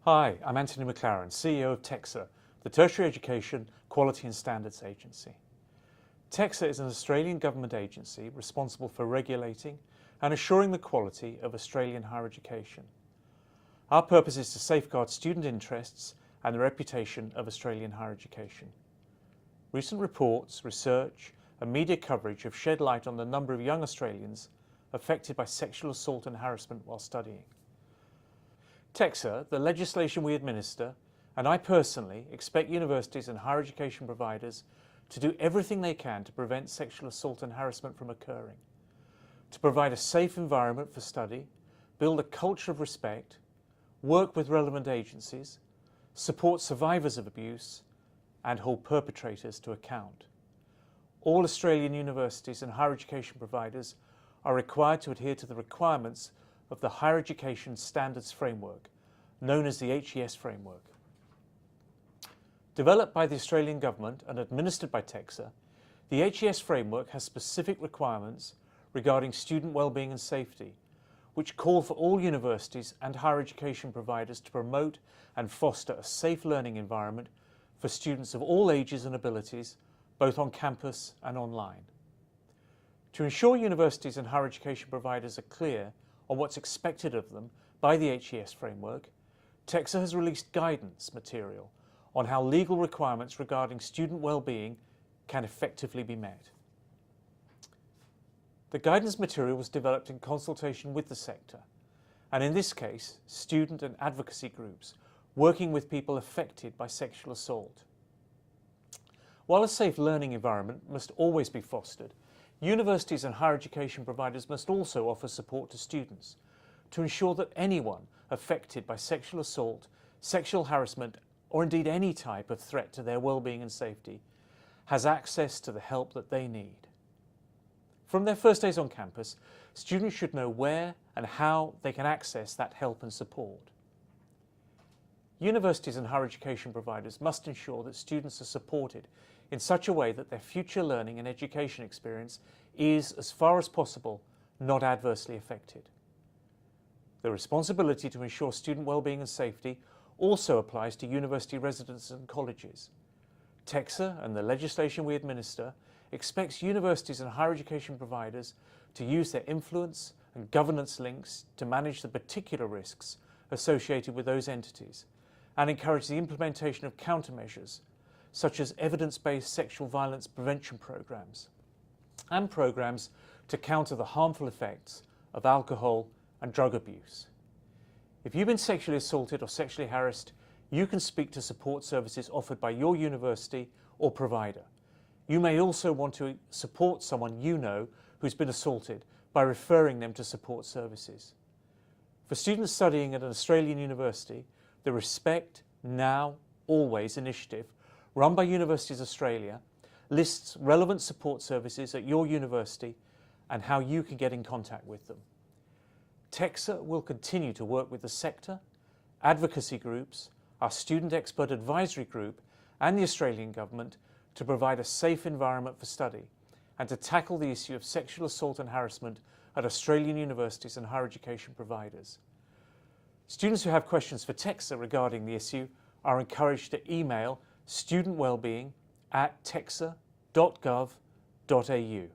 Hi, I'm Anthony McLaren, CEO of TEQSA, the Tertiary Education Quality and Standards Agency. TEQSA is an Australian government agency responsible for regulating and assuring the quality of Australian higher education. Our purpose is to safeguard student interests and the reputation of Australian higher education. Recent reports, research and media coverage have shed light on the number of young Australians affected by sexual assault and harassment while studying. TEQSA, the legislation we administer, and I personally expect universities and higher education providers to do everything they can to prevent sexual assault and harassment from occurring, to provide a safe environment for study, build a culture of respect, work with relevant agencies, support survivors of abuse, and hold perpetrators to account. All Australian universities and higher education providers are required to adhere to the requirements of the Higher Education Standards Framework, known as the HES Framework. Developed by the Australian Government and administered by TEQSA, the HES Framework has specific requirements regarding student wellbeing and safety, which call for all universities and higher education providers to promote and foster a safe learning environment for students of all ages and abilities, both on campus and online. To ensure universities and higher education providers are clear on what's expected of them by the HES framework, TEQSA has released guidance material on how legal requirements regarding student well-being can effectively be met. The guidance material was developed in consultation with the sector, and in this case, student and advocacy groups working with people affected by sexual assault. While a safe learning environment must always be fostered, universities and higher education providers must also offer support to students to ensure that anyone affected by sexual assault, sexual harassment, or indeed any type of threat to their well-being and safety has access to the help that they need. From their first days on campus, students should know where and how they can access that help and support. Universities and higher education providers must ensure that students are supported in such a way that their future learning and education experience is, as far as possible, not adversely affected. The responsibility to ensure student well-being and safety also applies to university residences and colleges. TEQSA and the legislation we administer expects universities and higher education providers to use their influence and governance links to manage the particular risks associated with those entities and encourage the implementation of countermeasures such as evidence-based sexual violence prevention programs and programs to counter the harmful effects of alcohol and drug abuse. If you've been sexually assaulted or sexually harassed, you can speak to support services offered by your university or provider. You may also want to support someone you know who's been assaulted by referring them to support services. For students studying at an Australian university, the Respect Now Always initiative, run by Universities Australia, lists relevant support services at your university and how you can get in contact with them. TEQSA will continue to work with the sector, advocacy groups, our student expert advisory group and the Australian Government to provide a safe environment for study and to tackle the issue of sexual assault and harassment at Australian universities and higher education providers. Students who have questions for TEQSA regarding the issue are encouraged to email studentwellbeing@teqsa.gov.au.